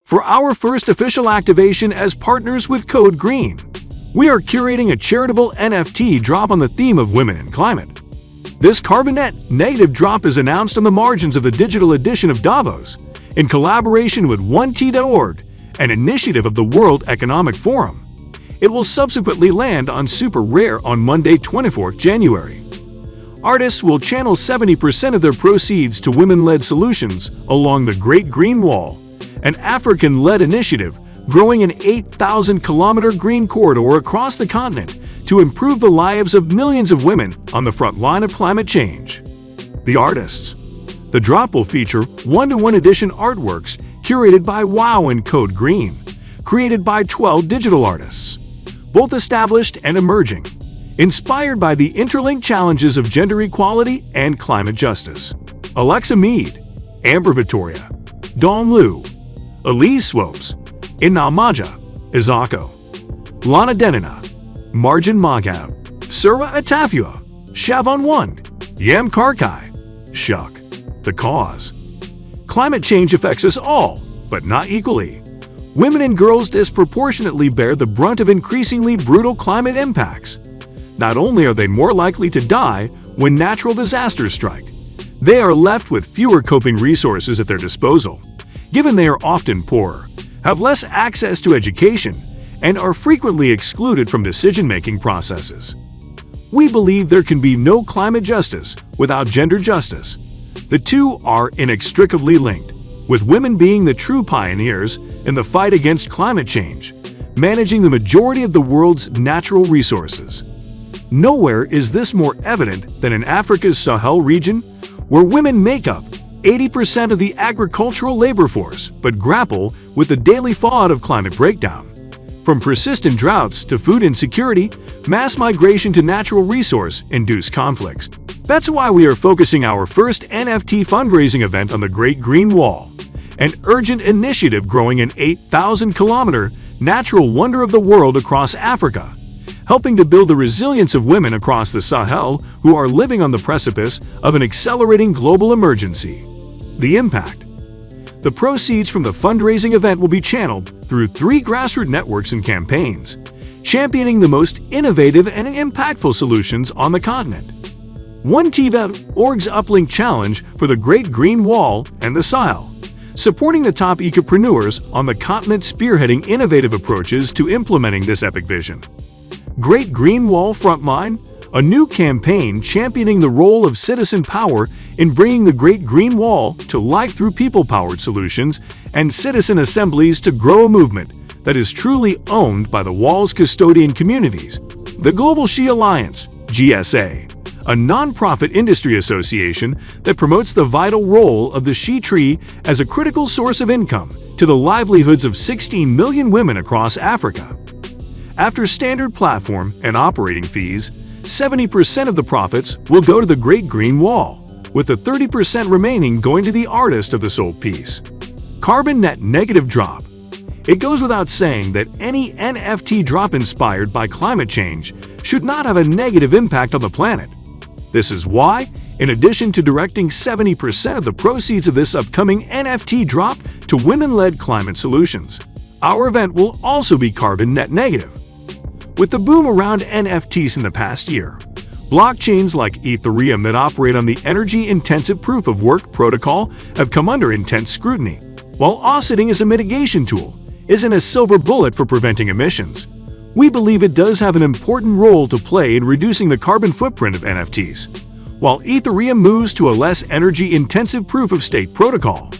For our first official activation as partners with Code Green, we are curating a charitable NFT drop on the theme of women and climate. This carbon net negative drop is announced on the margins of the digital edition of Davos in collaboration with 1T.org, an initiative of the World Economic Forum. It will subsequently land on Super Rare on Monday, 24th January. Artists will channel 70% of their proceeds to women-led solutions along the Great Green Wall, an African-led initiative growing an 8,000-kilometer green corridor across the continent to improve the lives of millions of women on the front line of climate change. The artists. The drop will feature one-to-one edition artworks curated by WOW and Code Green, created by 12 digital artists, both established and emerging, inspired by the interlinked challenges of gender equality and climate justice. Alexa Mead, Amber Victoria, Dawn Liu, Elise Swopes, Inamaja, Izako, Lana Denina, Marjan Magao, Sura Atafua, Shavon One, Yam Karkai, Shuk. The cause. Climate change affects us all, but not equally. Women and girls disproportionately bear the brunt of increasingly brutal climate impacts. Not only are they more likely to die when natural disasters strike, they are left with fewer coping resources at their disposal, given they are often poorer, have less access to education, and are frequently excluded from decision-making processes. We believe there can be no climate justice without gender justice. The two are inextricably linked, with women being the true pioneers in the fight against climate change, managing the majority of the world's natural resources. Nowhere is this more evident than in Africa's Sahel region, where women make up 80% of the agricultural labor force but grapple with the daily fallout of climate breakdown. From persistent droughts to food insecurity, mass migration to natural resource-induced conflicts. That's why we are focusing our first NFT fundraising event on the Great Green Wall, an urgent initiative growing an 8,000-kilometer natural wonder of the world across Africa, helping to build the resilience of women across the Sahel who are living on the precipice of an accelerating global emergency. The impact. The proceeds from the fundraising event will be channeled through 3 grassroots networks and campaigns, championing the most innovative and impactful solutions on the continent. 1T.org's Uplink Challenge for the Great Green Wall and the Sahel, supporting the top ecopreneurs on the continent spearheading innovative approaches to implementing this epic vision. Great Green Wall Frontline, a new campaign championing the role of citizen power in bringing the Great Green Wall to life through people-powered solutions and citizen assemblies to grow a movement that is truly owned by the wall's custodian communities. The Global She Alliance, GSA, a non-profit industry association that promotes the vital role of the she tree as a critical source of income to the livelihoods of 16 million women across Africa. After standard platform and operating fees, 70% of the profits will go to the Great Green Wall, with the 30% remaining going to the artist of the sold piece. Carbon net negative drop. It goes without saying that any NFT drop inspired by climate change should not have a negative impact on the planet. This is why, in addition to directing 70% of the proceeds of this upcoming NFT drop to women-led climate solutions, our event will also be carbon net negative. With the boom around NFTs in the past year, blockchains like Ethereum that operate on the energy-intensive proof-of-work protocol have come under intense scrutiny. While offsetting as a mitigation tool isn't a silver bullet for preventing emissions, we believe it does have an important role to play in reducing the carbon footprint of NFTs, while Ethereum moves to a less energy-intensive proof-of-stake protocol.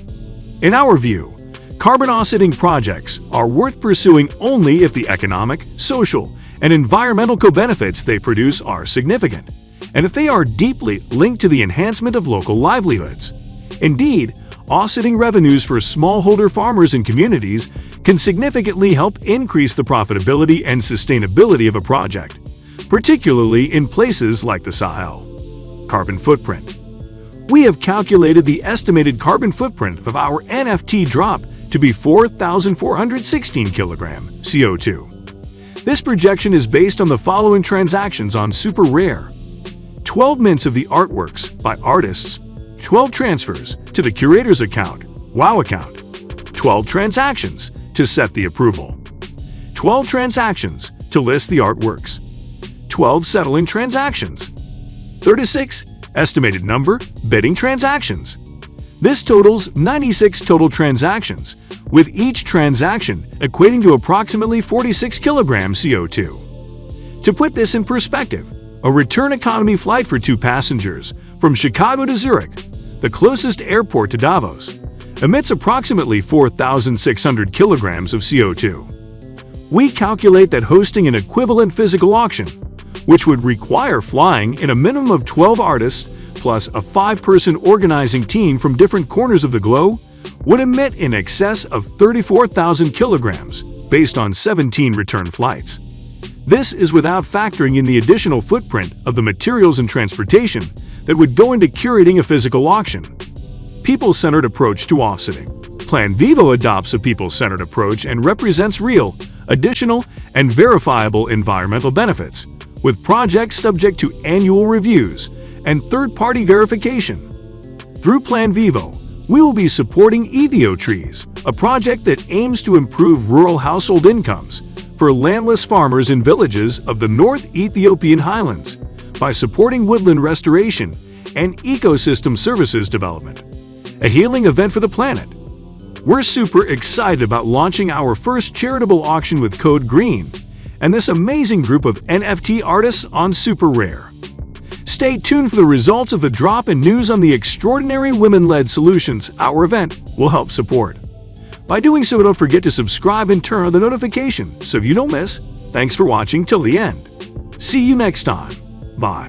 In our view, carbon offsetting projects are worth pursuing only if the economic, social, and environmental co-benefits they produce are significant, and if they are deeply linked to the enhancement of local livelihoods. Indeed, offsetting revenues for smallholder farmers and communities can significantly help increase the profitability and sustainability of a project, particularly in places like the Sahel. Carbon footprint. We have calculated the estimated carbon footprint of our NFT drop to be 4,416 kg CO2. This projection is based on the following transactions on Super Rare: 12 mints of the artworks by artists, 12 transfers to the curator's account, WOW account, 12 transactions to set the approval, 12 transactions to list the artworks, 12 settling transactions, 36 estimated number bidding transactions. This totals 96 total transactions, with each transaction equating to approximately 46 kilograms CO2. To put this in perspective, a return economy flight for 2 passengers from Chicago to Zurich, the closest airport to Davos, emits approximately 4,600 kilograms of CO2. We calculate that hosting an equivalent physical auction, which would require flying in a minimum of 12 artists plus a 5-person organizing team from different corners of the globe, would emit in excess of 34,000 kilograms based on 17 return flights. This is without factoring in the additional footprint of the materials and transportation that would go into curating a physical auction. People-centered approach to offsetting. Plan Vivo adopts a people-centered approach and represents real, additional, and verifiable environmental benefits, with projects subject to annual reviews and third-party verification. Through Plan Vivo, we will be supporting Ethio Trees, a project that aims to improve rural household incomes for landless farmers in villages of the North Ethiopian highlands by supporting woodland restoration and ecosystem services development, a healing event for the planet. We're super excited about launching our first charitable auction with Code Green and this amazing group of NFT artists on Super Rare. Stay tuned for the results of the drop and news on the extraordinary women-led solutions our event will help support. By doing so, don't forget to subscribe and turn on the notification so you don't miss. Thanks for watching till the end. See you next time. Bye.